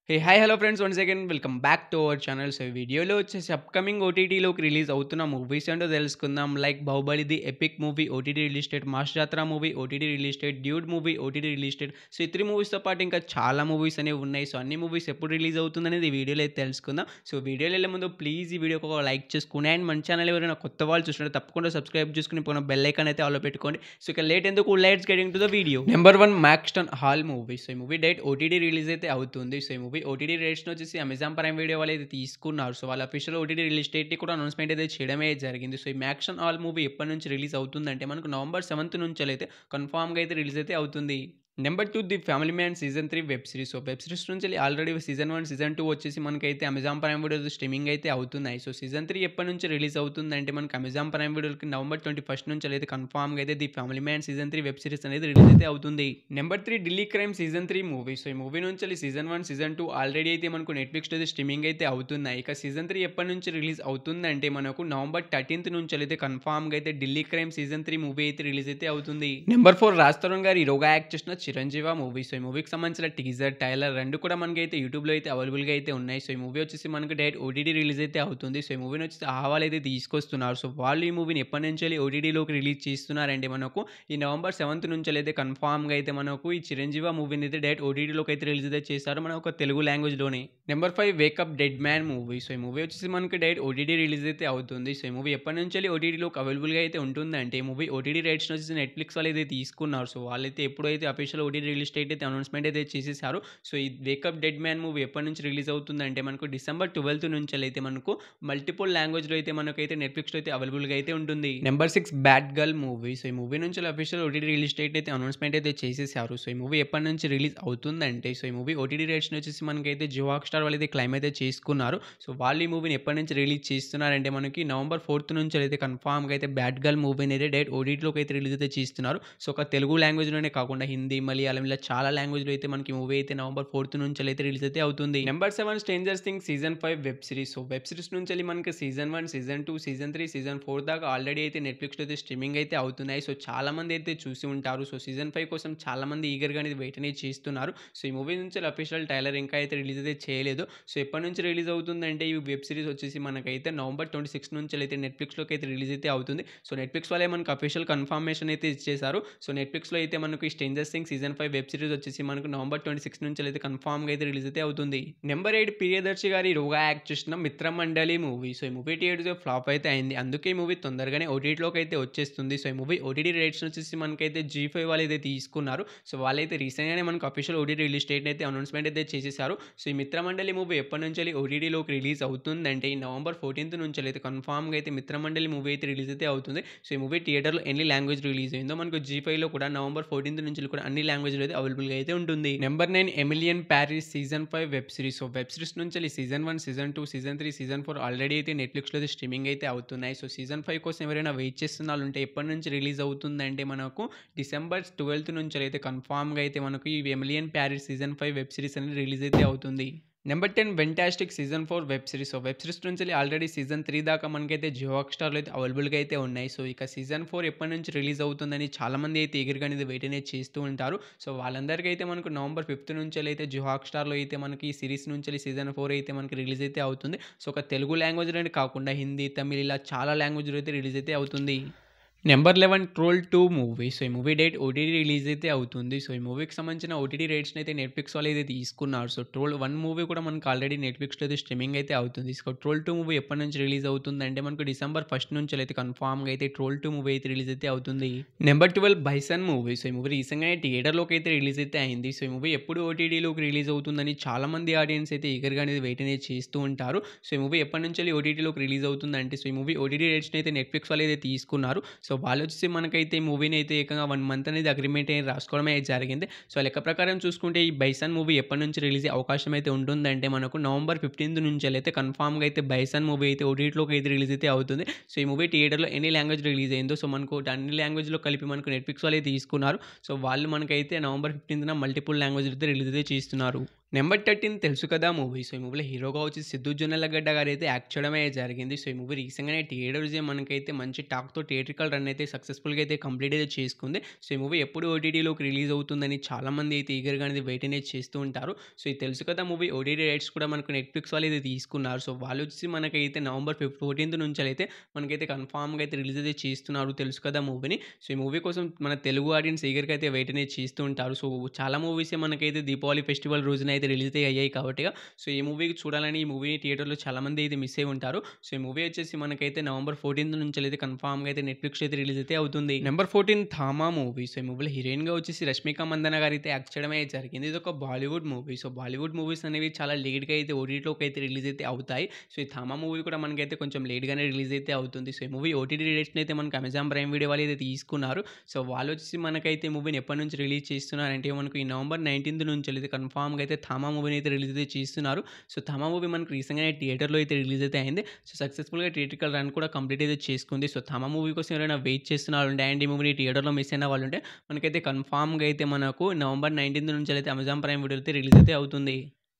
Hey hi hello friends once again welcome back to our channel. So ఈ వీడియోలో వచ్చేసి upcoming ఓటీటీలోకి release అవుతున్న మూవీస్ ఏంటో తెలుసుకుందాం. Like Baahubali the epic movie OTT release date, mass Jathara movie OTT release date, dude movie OTT release date. So ఈ 3 మూవీస్తో పాటు ఇంకా చాలా మూవీస్ అనేవి ఉన్నాయి. సో అన్ని మూవీస్ ఎప్పుడు రిలీజ్ అవుతుందనేది ఈ వీడియోలో అయితే తెలుసుకుందాం. సో వీడియోలో వెళ్ళే ముందు ప్లీజ్ ఈ వీడియోకి ఒక లైక్ చేసుకుని అండ్ మన ఛానల్ ఎవరైనా కొత్త వాళ్ళు చూసినట్టు తప్పకుండా సబ్స్క్రైబ్ చేసుకుని పోయిన బెల్ ఐకాన్ అయితే ఆలో పెట్టుకోండి. సో ఇక లేట్ ఎందుకు, let's get into the video. Number 1 Maxton Hall movie. So ఈ మూవీ డేట్ ఓటీటీ రిలీజ్ అయితే అవుతుంది. సో ఈ మూవీ ఓటీటీ రేట్స్ వచ్చేసి అమెజాన్ ప్రైమ్ వీడియో వాళ్ళు అయితే తీసుకున్నారు. సో వాళ్ళ అఫీషియల్ ఓటీటీ రిలీజ్ డేట్ కూడా అనౌన్స్మెంట్ అయితే చేయడమే జరిగింది. సో ఈ మ్యాక్స్టన్ హాల్ మూవీ ఎప్పటి నుంచి రిలీజ్ అవుతుందంటే మనకు నవంబర్ 7th నుంచి అయితే కన్ఫామ్గా అయితే రిలీజ్ అయితే అవుతుంది. Number 2 the family man season 3 web series. So web series నుంచి ఆల్రెడీ సీజన్ 1 సీజన్ 2 వచ్చేసి మనకైతే అమెజాన్ ప్రైమ్ వీడియో స్ట్రీమింగ్ అయితే అవుతున్నాయి. సో సీజన్ 3 ఎప్పటి నుంచి రిలీజ్ అవుతుందంటే మనకి అమెజాన్ ప్రైమ్ వీడియోకి నవంబర్ 21 నుంచి అయితే కన్ఫామ్గా అయితే the family man season 3 web series అనేది రిలీజ్ అయితే అవుతుంది. Number 3 Delhi crime season 3 movie. So ఈ మూవీ నుంచి సీజన్ 1 సీజన్ 2 ఆల్రెడీ అయితే మనకు నెట్ఫ్లిక్స్ అయితే స్ట్రీమింగ్ అయితే అవుతున్నాయి. ఇక సీజన్ 3 ఎప్పటి నుంచి రిలీజ్ అవుతుందంటే మనకు నవంబర్ 13th నుంచి అయితే కన్ఫామ్గా అయితే ఢిల్లీ క్రైమ్ సీజన్ 3 మూవీ అయితే రిలీజ్ అయితే అవుతుంది. నెంబర్ 4 రాజ్ తరుణ్ గారు హీరోగా యాక్ట్ చేసిన చిరంజీవి మూవీ. సో ఈ మూవీకి సంబంధించిన టీజర్, ట్రైలర్ రెండు కూడా మనకి అయితే యూట్యూబ్లో అయితే అవైలబుల్గా అయితే ఉన్నాయి. సో ఈ మూవీ వచ్చేసి మనకి డైరెక్ట్ ఓటీటీ రిలీజ్ అయితే అవుతుంది. సో ఈ మూవీని వచ్చేసి ఆహ్వాలు అయితే తీసుకొస్తున్నారు. సో వాళ్ళు ఈ మూవీని ఎప్పటి నుంచి ఓటీటీలోకి రిలీజ్ చేస్తున్నారంటే మనకు ఈ నవంబర్ 7th నుంచి అయితే కన్ఫామ్గా అయితే మనకు ఈ చిరంజీవి మూవీని అయితే డైరెక్ట్ ఓటీటీలోకి అయితే రిలీజ్ అయితే చేస్తారు మన ఒక తెలుగు లాంగ్వేజ్లోనే. Number 5 wake up dead man movie. So ఈ మూవీ వచ్చేసి మనకి డైరెక్ట్ ఓటీటీ రిలీజ్ అయితే అవుతుంది. సో ఈ మూవీ ఎప్పటి నుంచి ఓటీటీలోకి అవైలబుల్గా అయితే ఉంటుందంటే ఈ మూవీ ఓటీటీ రైట్స్ వచ్చేసి నెట్ఫ్లిక్స్ వాళ్ళు అయితే తీసుకున్నారు. సో వాళ్ళైతే ఎప్పుడైతే అఫీషియల్ ఓటీటీ రిలీజ్ డేట్ అయితే అనౌన్స్మెంట్ అయితే చేసేసారు. సో ఈ వేకప్ డెడ్ మ్యాన్ మూవీ ఎప్పటి నుంచి రిలీజ్ అవుతుందంటే మనకు డిసెంబర్ 12th నుంచి అయితే మనకు మల్టిపుల్ లాంగ్వేజ్లో అయితే మనకైతే నెట్ఫ్లిక్స్లో అయితే అవైలబుల్గా అయితే ఉంటుంది. Number 6 bad girl movie. So ఈ మూవీ నుంచి అఫీషియల్ ఓటీటీ రిలీజ్ డేట్ అయితే అనౌన్స్మెంట్ అయితే చేసేసారు. సో ఈ మూవీ ఎప్పటి నుంచి రిలీజ్ అవుతుందంటే సో ఈ మూవీ ఓటీటీ రేట్స్ వచ్చేసి మనకైతే జియో హాట్‌స్టార్ వాళ్ళు అయితే క్లైమ్ అయితే చేసుకున్నారు. సో వాళ్ళు ఈ మూవీని ఎప్పటి నుంచి రిలీజ్ చేస్తున్నారంటే మనకి నవంబర్ 4th నుంచి అయితే కన్ఫామ్గా అయితే బ్యాడ్ గర్ల్ మూవీని అయితే డైరెక్ట్ ఓటీటీలోకి అయితే రిలీజ్ అయితే చేస్తున్నారు. సో ఒక తెలుగు లాంగ్వేజ్లోనే కాకుండా హిందీ, మలయాళం ఇలా చాలా లాంగ్వేజ్లో అయితే మనకి మూవీ అయితే నవంబర్ 4th నుంచి అయితే రిలీజ్ అయితే అవుతుంది. Number 7 stranger things season 5 web series. So web series నుంచి మనకి సీజన్ 1, సీజన్ 2, సీజన్ 3, సీజన్ 4 దాకా ఆల్రెడీ అయితే నెట్ఫ్లిక్స్లో అయితే స్ట్రీమింగ్ అయితే అవుతున్నాయి. సో చాలా మంది అయితే చూసి ఉంటారు. సో సీజన్ 5 కోసం చాలా మంది ఈగర్గా అనేది వెయిట్ అనేది చేస్తున్నారు. సో ఈ మూవీ నుంచి అఫీషియల్ ట్రైలర్ ఇంకా అయితే రిలీజ్ అయితే చేయలేదు. సో ఎప్పటి నుంచి రిలీజ్ అవుతుందంటే ఈ వెబ్ సిరీస్ వచ్చేసి మనకైతే నవంబర్ 26 నుంచి అయితే నెట్ఫ్లిక్స్లోకి అయితే రిలీజ్ అయితే అవుతుంది. సో నెట్ఫ్లిక్స్ వాళ్ళే మనకు అఫీషియల్ కన్ఫర్మేషన్ అయితే ఇచ్చేసారు. సో నెట్ఫ్లిక్స్లో అయితే మనకు ఈ stranger things season 5 web series వచ్చేసి మనకు నవంబర్ 26 నుంచి అయితే కన్ఫామ్గా అయితే రిలీజ్ అయితే అవుతుంది. నెంబర్ 8 ప్రియదర్శి గారి హీరోగా యాక్ట్ చేసిన మిత్రమండలి మూవీ. సో ఈ మూవీ థియేటర్స్ ఫ్లాప్ అయితే అయింది. అందుకే ఈ మూవీ తొందరగానే ఓటీటీలోకి అయితే వచ్చేస్తుంది. సో ఈ మూవీ ఓటీటీ రేట్స్ వచ్చేసి మనకైతే G5 వాళ్ళు అయితే తీసుకున్నారు. సో వాళ్ళైతే రీసెంట్గానే మనకు అఫీషియల్ ఓటీటీ రిలీజ్ డేట్ అయితే అనౌన్స్మెంట్ అయితే చేసేసారు. సో ఈ మిత్రమండలి మూవీ ఎప్పటి నుంచి ఓటీటీలోకి రిలీజ్ అవుతుందంటే ఈ నవంబర్ 14th నుంచి అయితే కన్ఫామ్గా అయితే మిత్రమండలి మూవీ అయితే రిలీజ్ అయితే అవుతుంది. సో ఈ మూవీ థియేటర్లో ఎన్ని లాంగ్వేజ్ రిలీజ్ అయిందో మనకు G5లో కూడా నవంబర్ 14th నుంచి కూడా అన్ని లాంగ్వేజ్లో అయితే అవైలబుల్గా అయితే ఉంటుంది. Number 9 Emily in Paris season 5 web series. So web series నుంచి season 1, season 2, season 3, season 4 already అయితే నెట్ఫ్లిక్స్లో అయితే స్ట్రీమింగ్ అయితే అవుతున్నాయి. సో సీజన్ 5 కోసం ఎవరైనా వెయిట్ చేస్తున్న వాళ్ళు ఉంటే ఎప్పటి నుంచి రిలీజ్ అవుతుందంటే మనకు డిసెంబర్ 12th నుంచి అయితే కన్ఫామ్గా అయితే మనకు ఈ ఎమిలియన్ ప్యారిస్ సీజన్ 5 వెబ్ సిరీస్ అనేది రిలీజ్ అయితే అవుతుంది. Number 10 వెంటాస్టిక్ season 4 web series. So web series నుంచి ఆల్రెడీ సీజన్ 3 దాకా మనకైతే జియో హాట్‌స్టార్లో అయితే అవైలబుల్గా అయితే ఉన్నాయి. సో ఇక సీజన్ 4 ఎప్పటి నుంచి రిలీజ్ అవుతుందని చాలామంది అయితే ఈగర్గా అనేది వెయిట్ అనేది చేస్తూ ఉంటారు. సో వాళ్ళందరికీ అయితే మనకు నవంబర్ 5th నుంచి అయితే జియో హాట్‌స్టార్లో అయితే మనకి ఈ సిరీస్ నుంచి సీజన్ 4 అయితే మనకి రిలీజ్ అయితే అవుతుంది. సో ఒక తెలుగు లాంగ్వేజ్లోనే కాకుండా హిందీ, తమిళ్ ఇలా చాలా లాంగ్వేజ్లో అయితే రిలీజ్ అయితే అవుతుంది. Number 11 troll 2 movie. సో ఈ మూవీ డేట్ ఓటీటీ రిలీజ్ అయితే అవుతుంది. సో ఈ మూవీకి సంబంధించిన ఓటీటీ రేట్స్ని అయితే నెట్ఫ్లిక్స్ వాళ్ళు అయితే తీసుకున్నారు. సో ట్రోల్ 1 మూవీ కూడా మనకు ఆల్రెడీ నెట్ఫ్లిక్స్లో అయితే స్ట్రీమింగ్ అయితే అవుతుంది. సో ట్రోల్ 2 మూవీ ఎప్పటి నుంచి రిలీజ్ అవుతుందంటే మనకు డిసెంబర్ 1st నుంచి అయితే కన్ఫామ్గా అయితే ట్రోల్ 2 మూవీ అయితే రిలీజ్ అయితే అవుతుంది. Number 12 bison movie. సో ఈ మూవీ రీసెంట్గానే థియేటర్లోకి అయితే రిలీజ్ అయితే అయింది. సో ఈ మూవీ ఎప్పుడు ఓటీటీలోకి రిలీజ్ అవుతుందని చాలా మంది ఆడియన్స్ అయితే ఈగర్గా అనేది వెయిట్ అనేది చేస్తూ ఉంటారు. సో ఈ మూవీ ఎప్పటి నుంచి ఓటీటీలోకి రిలీజ్ అవుతుందంటే సో ఈ మూవీ ఓటీటీ రేట్స్ని అయితే నెట్ఫ్లిక్స్ వాళ్ళు అయితే తీసుకున్నారు. సో వాళ్ళు వచ్చేసి మనకైతే ఈ మూవీని అయితే ఏకంగా 1 month అనేది అగ్రిమెంట్ అనేది రాసుకోవడమే జరిగింది. సో లెక్క ప్రకారం చూసుకుంటే ఈ బైసన్ మూవీ ఎప్పటి నుంచి రిలీజ్ అయ్యే అవకాశం అయితే ఉంటుందంటే మనకు నవంబర్ 15th నుంచి అయితే కన్ఫామ్గా అయితే బైసన్ మూవీ అయితే ఓటీటీలోకి అయితే రిలీజ్ అయితే అవుతుంది. సో ఈ మూవీ థియేటర్లో ఎన్ని లాంగ్వేజ్ రిలీజ్ అయిందో సో మనకు అన్ని లాంగ్వేజ్లో కలిపి మనకు నెట్ఫ్లిక్స్ వాళ్ళు అయితే తీసుకున్నారు. సో వాళ్ళు మనకైతే నవంబర్ 15th మల్టిపుల్ లాంగ్వేజ్ అయితే రిలీజ్ అయితే చేస్తున్నారు. నెంబర్ 13 తెలుసు కదా మూవీ. సో, ఈ మూవీలో హీరోగా వచ్చి 'సిద్దు జొన్నలగడ్డ' గారైతే యాక్ట్ చేయడమే జరిగింది. సో, ఈ మూవీ రీసెంట్‌గానే థియేటర్స్ మనకైతే మంచి టాక్‌తో థియేట్రికల్ రన్ అయితే సక్సెస్‌ఫుల్‌గా అయితే కంప్లీట్ అయితే చేసుకుంది. సో, ఈ మూవీ ఎప్పుడు ఓటీటీలోకి రిలీజ్ అవుతుందని చాలామంది అయితే ఈగర్‌గా అనేది వెయిట్ అనేది చేస్తూ ఉంటారు. సో, ఈ తెలుసు కదా మూవీ ఓటీటీ రైట్స్ కూడా మనకు నెట్‌ఫ్లిక్స్ వాళ్ళు అయితే తీసుకున్నారు. సో, వాళ్ళు వచ్చేసి మనకైతే నవంబర్ 14థ్ నుంచైతే మనకైతే కన్ఫర్మ్‌గా అయితే రిలీజ్ అయితే చేస్తున్నారు తెలుసు కదా మూవీని. సో, ఈ మూవీ కోసం మన తెలుగు ఆడియన్స్ ఈగర్‌గా అయితే వెయిట్ అనేది చేస్తూ ఉంటారు. సో, చాలా మూవీసే మనకైతే దీపావళి ఫెస్టివల్ రోజున అయితే రిలీజ్ అయితే అయ్యాయి కాబట్టిగా సో, ఈ మూవీకి చూడాలని ఈ మూవీ థియేటర్‌లో చాలామంది అయితే మిస్ అయ్యి ఉంటారు. సో, ఈ మూవీ వచ్చేసి మనకైతే నవంబర్ 14థ్ నుంచెల్లయితే కన్ఫర్మ్‌గా అయితే నెట్‌ఫ్లిక్స్ అయితే రిలీజ్ అయితే అవుతుంది. Number 14 Thama movie. సో, ఈ మూవీలో హీరోయిన్‌గా వచ్చేసి రష్మిక మందన్న గారైతే యాక్ట్ చేయడమే జరిగింది. ఇదొక Bollywood movie. So, Bollywood movies అనేవి చాలా లేట్‌గా అయితే ఓటీటీలోకి అయితే రిలీజ్ అయితే అవుతాయి. సో, ఈ థామా మూవీ కూడా మనకైతే కొంచెం లేట్‌గానే రిలీజ్ అయితే అవుతుంది. సో, ఈ మూవీ ఓటీటీ రైట్స్‌ని అయితే మనకు అమెజాన్ ప్రైమ్ వీడియో వాళ్ళు అయితే తీసుకున్నారు. సో, వాళ్ళు వచ్చేసి మనకైతే మూవీని ఎప్పటి నుంచి రిలీజ్ చేస్తున్నారంటే మనకు ఈ నవంబర్ 19థ్ నుంచెల్లయితే కన్ఫర్మ్‌గా అయితే థామా మూవీని అయితే రిలీజ్ అయితే చేస్తున్నారు. సో, థామా మూవీ మనకు రీసెంట్‌గానే థియేటర్‌లో అయితే రిలీజ్ అయితే అయింది. సో, సక్సెస్‌ఫుల్‌గా థియేట్రికల్ రన్ కూడా కంప్లీట్ అయితే చేసుకుంది. సో, థామా మూవీ కోసం ఎవరైనా వెయిట్ చేస్తున్న వాళ్ళుంటే అండ్ ఈ మూవీని థియేటర్‌లో మిస్ అయిన వాళ్ళుంటే మనకైతే కన్ఫర్మ్‌గా అయితే మనకు నవంబర్ 19థ్ నుంచెల్లయితే అమెజాన్ ప్రైమ్ వీడియోలో అయితే రిలీజ్ అయితే అవుతుంది.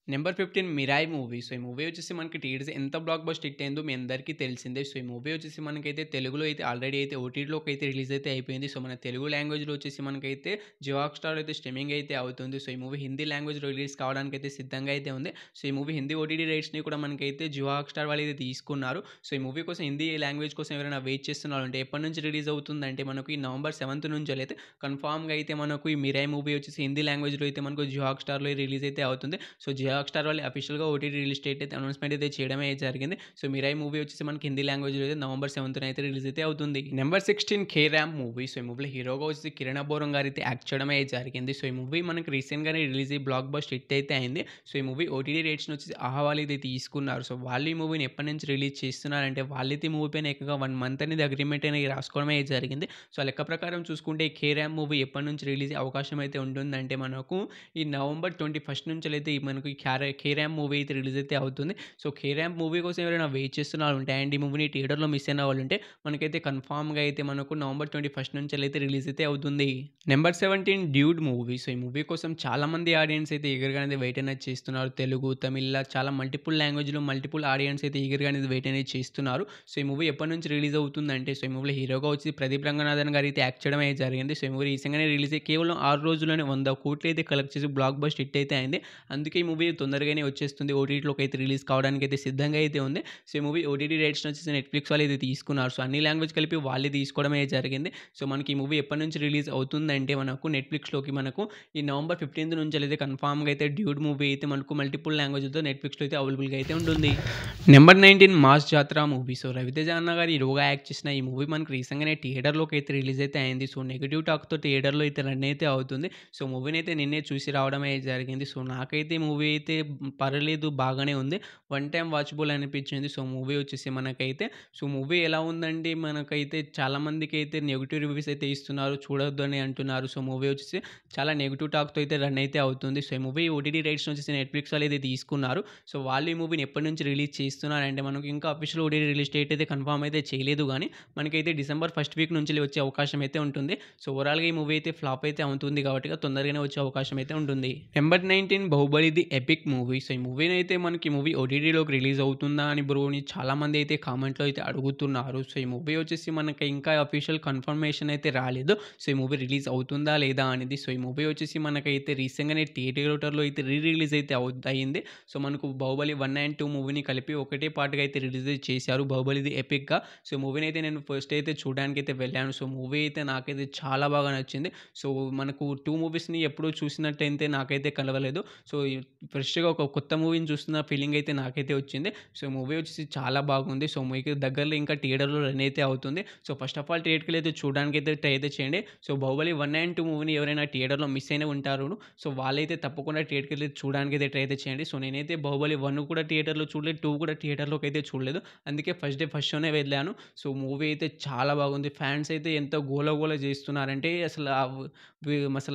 Number 15 Mirai movie. సో, ఈ మూవీ వచ్చేసి మనకి టీడీసీ ఎంత బ్లాక్ బస్టర్ హిట్ అయిందో మీ అందరికీ తెలిసిందే. సో, ఈ మూవీ వచ్చేసి మనకైతే తెలుగులో అయితే ఆల్రెడీ అయితే ఓటీటీలోకి అయితే రిలీజ్ అయితే అయిపోయింది. సో, మన తెలుగు లాంగ్వేజ్‌లో వచ్చేసి మనకైతే జియో హాట్‌స్టార్‌లో అయితే స్ట్రీమింగ్ అయితే అవుతుంది. సో, ఈ మూవీ హిందీ లాంగ్వేజ్‌లో రిలీజ్ కావడానికి అయితే సిద్ధంగా అయితే ఉంది. సో, ఈ మూవీ హిందీ ఓటీటీ రైట్స్‌ని కూడా మనకైతే జియో హాట్‌స్టార్ వాళ్ళు అయితే తీసుకున్నారు. సో, ఈ మూవీ కోసం హిందీ లాంగ్వేజ్ కోసం ఎవరైనా వెయిట్ చేస్తున్నారంటే ఎప్పటి నుంచి రిలీజ్ అవుతుందంటే మనకు ఈ నవంబర్ 7th నుంచెల్లయితే కన్ఫర్మ్‌గా అయితే మనకు ఈ మిరాయ్ మూవీ వచ్చేసి హిందీ లాంగ్వేజ్‌లో అయితే మనకు జియో హాట్‌స్టార్‌లో రిలీజ్ అయితే అవుతుంది. సో, జియో హాట్‌స్టార్ వాళ్ళు అఫీషియల్‌గా ఓటీటీ రిలీజ్ డేట్ అయితే అనౌన్స్‌మెంట్ అయితే చేయడమే జరిగింది. సో, మిరాయ్ మూవీ వచ్చేసి మనకి హిందీ లాంగ్వేజ్‌లో అయితే నవంబర్ 7థ్ అయితే రిలీజ్ అయితే అవుతుంది. Number 16 K ramp movie. So, ఈ మూవీలో హీరోగా వచ్చేసి కిరణ్ అబ్బోరం గారు అయితే యాక్ట్ చేయడమే జరిగింది. సో, ఈ మూవీ మనకి రీసెంట్‌గానే రిలీజ్ అయ్యి బ్లాక్ బస్టర్ హిట్ అయితే అయింది. సో, ఈ మూవీ ఓటీటీ రేట్స్‌ని వచ్చేసి ఆహా వాళ్ళు అయితే తీసుకున్నారు. సో, వాళ్ళు ఈ మూవీని ఎప్పటి నుంచి రిలీజ్ చేస్తున్నారంటే వాళ్ళైతే ఈ మూవీ పైన ఏకంగా 1 మంత్ అనేది అగ్రీమెంట్ అనేది రాసుకోవడమే జరిగింది. సో, ఆ లెక్క ప్రకారం చూసుకుంటే ఈ కే ర్యాంప్ మూవీ ఎప్పటి నుంచి రిలీజ్ అయ్యే అవకాశం అయితే ఉంటుందంటే మనకు ఈ నవంబర్ 21 నుంచెల్లయితే మనకు ఈ కే ర్యాంప్ మూవీ అయితే రిలీజ్ అయితే అవుతుంది. సో, కే ర్యాంప్ మూవీ కోసం ఎవరైనా వెయిట్ చేస్తున్న వాళ్ళుంటే అండ్ ఈ మూవీని థియేటర్‌లో మిస్ అయిన వాళ్ళుంటే మనకైతే కన్ఫర్మ్‌గా అయితే మనకు నవంబర్ 21 నుంచెల్లయితే రిలీజ్ అయితే అవుతుంది. Number 17 dude movie. సో, ఈ మూవీ కోసం చాలామంది ఆడియన్స్ అయితే ఈగర్‌గా అనేది వెయిట్ అనేది చేస్తున్నారు. తెలుగు, తమిళ్ ఇలా చాలా మల్టిపుల్ లాంగ్వేజ్‌లో మల్టిపుల్ ఆడియన్స్ అయితే ఈగర్‌గా అనేది వెయిట్ అనేది చేస్తున్నారు. సో, ఈ మూవీ ఎప్పటి నుంచి రిలీజ్ అవుతుందంటే సో, ఈ మూవీలో హీరోగా వచ్చి ప్రదీప్ రంగనాథన్ గారు అయితే యాక్ట్ చేయడం అయితే జరిగింది. సో, ఈ మూవీ రీసెంట్‌గానే రిలీజ్ అయ్యి కేవలం 6 రోజుల్లోనే 100 కోట్లు అయితే కలెక్ట్ చేసి బ్లాక్ బస్టర్ హిట్ అయితే అయింది. అందుకే ఈ మూవీ తొందరగానే వచ్చేస్తుంది. ఓటీటీలోకి అయితే రిలీజ్ కావడానికి అయితే సిద్ధంగా అయితే ఉంది. సో, ఈ మూవీ ఓటీటీ రైట్స్‌ని వచ్చేసి నెట్‌ఫ్లిక్స్ వాళ్ళు అయితే తీసుకున్నారు. సో, అన్ని లాంగ్వేజ్ కలిపి వాళ్ళే తీసుకోవడమే జరిగింది. సో, మనకి ఈ మూవీ ఎప్పటి నుంచి రిలీజ్ అవుతుందంటే మనకు నెట్‌ఫ్లిక్స్‌లోకి మనకు ఈ నవంబర్ 15థ్ నుంచెల్లయితే కన్ఫర్మ్‌గా అయితే డ్యూడ్ మూవీ అయితే మనకు మల్టిపుల్ లాంగ్వేజ్‌లతో నెట్‌ఫ్లిక్స్‌లో అయితే అవైలబుల్‌గా అయితే ఉంటుంది. నెంబర్ 19 మాస్ జాతర మూవీ. సో, రవితేజ అన్న గారు హీరోగా యాక్ట్ చేసిన ఈ మూవీ మనకు రీసెంట్‌గానే థియేటర్‌లోకి అయితే రిలీజ్ అయితే అయింది. సో, నెగెటివ్ టాక్‌తో థియేటర్‌లో అయితే రన్ అయితే అవుతుంది. సో, మూవీని అయితే నిన్నే చూసి రావడమే జరిగింది. సో, నాకైతే మూవీ అయితే పర్లేదు బాగానే ఉంది. వన్ టైమ్ వాచబుల్ అనిపించింది. సో, మూవీ వచ్చేసి మనకైతే సో, మూవీ ఎలా ఉందంటే మనకైతే చాలామందికి అయితే నెగెటివ్ రివ్యూస్ అయితే ఇస్తున్నారు. చూడొద్దు అని అంటున్నారు. సో, మూవీ వచ్చేసి చాలా నెగెటివ్ టాక్‌తో అయితే రన్ అయితే అవుతుంది. సో, ఈ మూవీ ఓటీటీ రైట్స్‌ని వచ్చేసి నెట్‌ఫ్లిక్స్ వాళ్ళు అయితే తీసుకున్నారు. సో, వాళ్ళు ఈ మూవీని ఎప్పటి నుంచి రిలీజ్ చేస్తున్నారంటే మనకు ఇంకా అఫీషియల్ ఓటీటీ రిలీజ్ డేట్ అయితే కన్ఫర్మ్ అయితే చేయలేదు గానీ మనకైతే డిసెంబర్ ఫస్ట్ వీక్ నుంచి వచ్చే అవకాశం అయితే ఉంటుంది. సో, ఓవరాల్‌గా ఈ మూవీ అయితే ఫ్లాప్ అయితే అవుతుంది కాబట్టి తొందరగానే వచ్చే అవకాశం అయితే ఉంటుంది. Number 19 Baahubali the epic movie. So, ఈ మూవీని అయితే మనకి మూవీ ఓటీటీలోకి రిలీజ్ అవుతుందా అని బ్రోని చాలామంది అయితే కామెంట్‌లో అయితే అడుగుతున్నారు. సో, ఈ మూవీ వచ్చేసి మనకి ఇంకా అఫీషియల్ కన్ఫర్మేషన్ అయితే రాలేదు. సో, ఈ మూవీ రిలీజ్ అవుతుందా లేదా అనేది. సో, ఈ మూవీ వచ్చేసి మనకైతే రీసెంట్‌గానే థియేటర్‌లో అయితే రిలీజ్ అయితే అయింది. సో, మనకు బాహుబలి 1 అండ్ 2 మూవీని కలిపి ఒకటే పార్ట్‌గా అయితే రిలీజ్ చేశారు. బాహుబలి ది ఎపిక్‌గా. సో, మూవీని అయితే నేను ఫస్ట్ అయితే చూడడానికి అయితే వెళ్ళాను. సో, మూవీ అయితే నాకైతే చాలా బాగా నచ్చింది. సో, మనకు 2 మూవీస్‌ని ఎప్పుడూ చూసినట్టయితే నాకైతే కలవలేదు. సో, ఫ్రెష్‌గా ఒక కొత్త మూవీని చూస్తున్న ఫీలింగ్ అయితే నాకైతే వచ్చింది. సో, మూవీ వచ్చేసి చాలా బాగుంది. సో, మీకు దగ్గరలో ఇంకా థియేటర్‌లో రన్ అయితే అవుతుంది. సో, ఫస్ట్ ఆఫ్ ఆల్ థియేటర్‌కెళ్ళి చూడడానికైతే ట్రై అయితే చేయండి. సో, బాహుబలి 1 అండ్ 2 మూవీని ఎవరైనా థియేటర్‌లో మిస్ అయిన ఉంటారు. సో, వాళ్ళైతే తప్పకుండా థియేటర్‌కెళ్ళి చూడడానికైతే ట్రై అయితే చేయండి. సో, నేనైతే బాహుబలి 1 కూడా థియేటర్‌లో చూడలేదు. 2 కూడా థియేటర్‌లోకి అయితే చూడలేదు. అందుకే ఫస్ట్ డే ఫస్ట్ షోనే వెళ్ళాను. సో, మూవీ అయితే చాలా బాగుంది. ఫ్యాన్స్ అయితే ఎంత గోల చేస్తున్నారంటే అసలు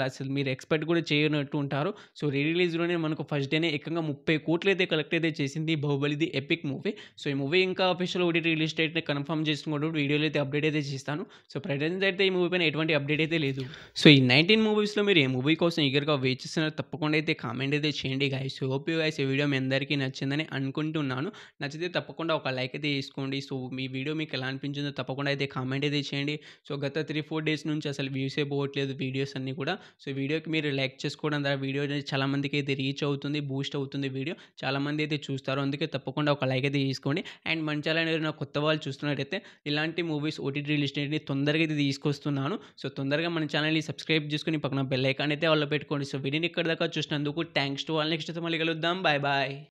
అసలు మీరు ఎక్స్‌పెక్ట్ కూడా చేయనట్టు ఉంటారు. సో, రిలీజ్‌లోనే మనకు ఫస్ట్ పెట్టేనే ఏకంగా 30,00,00,000 అయితే కలెక్ట్ అయితే చేసింది 'Baahubali the epic' movie. So, ఈ మూవీ ఇంకా అఫీషియల్ ఓటీటీ రిలీజ్ డేట్‌ని కన్ఫర్మ్ చేసుకున్నప్పుడు వీడియోలో అయితే అప్డేట్ అయితే చేస్తాను. సో, ప్రెజెంట్ అయితే ఈ మూవీ పైన ఎటువంటి అప్డేట్ అయితే లేదు. సో, ఈ 19 మూవీస్‌లో మీరు ఏ మూవీ కోసం ఈగర్‌గా వెయిట్ చేస్తున్నారో తప్పకుండా అయితే కామెంట్ అయితే చేయండి గైస్. హోప్ యూ గైస్ ఈ వీడియో మీ అందరికీ నచ్చిందని అనుకుంటున్నాను. నచ్చితే తప్పకుండా ఒక లైక్ అయితే చేసుకోండి. సో, మీ వీడియో మీకు ఎలా అనిపించిందో తప్పకుండా అయితే కామెంట్ అయితే చేయండి. సో, గత 3-4 డేస్ నుంచి అసలు వ్యూసే పోవట్లేదు వీడియోస్ అన్నీ కూడా. సో, వీడియోకి మీరు లైక్ చేసుకోవడం ద్వారా వీడియో అనేది చాలా మందికి అయితే రీచ్ అవుతుంది, బూస్ట్ అవుతుంది వీడియో. చాలామంది అయితే చూస్తారు. అందుకే తప్పకుండా ఒక లైక్ అయితే చేసుకోండి. అండ్ మన ఛానల్ ఎవరైనా కొత్త వాళ్ళు చూస్తున్నట్టయితే ఇలాంటి మూవీస్ ఓటీటీ రిలీజ్ డేట్‌ని తొందరగా అయితే తీసుకొస్తున్నాను. సో, తొందరగా మన ఛానల్‌ని సబ్స్క్రైబ్ చేసుకొని పక్కన బెల్ ఐకాన్ అయితే ఆల్‌లో పెట్టుకోండి. సో, వీడియోని ఇక్కడి దాకా చూసినందుకు థాంక్స్ టు ఆల్. నెక్స్ట్ అయితే మళ్ళీ కలుద్దాం. Bye bye.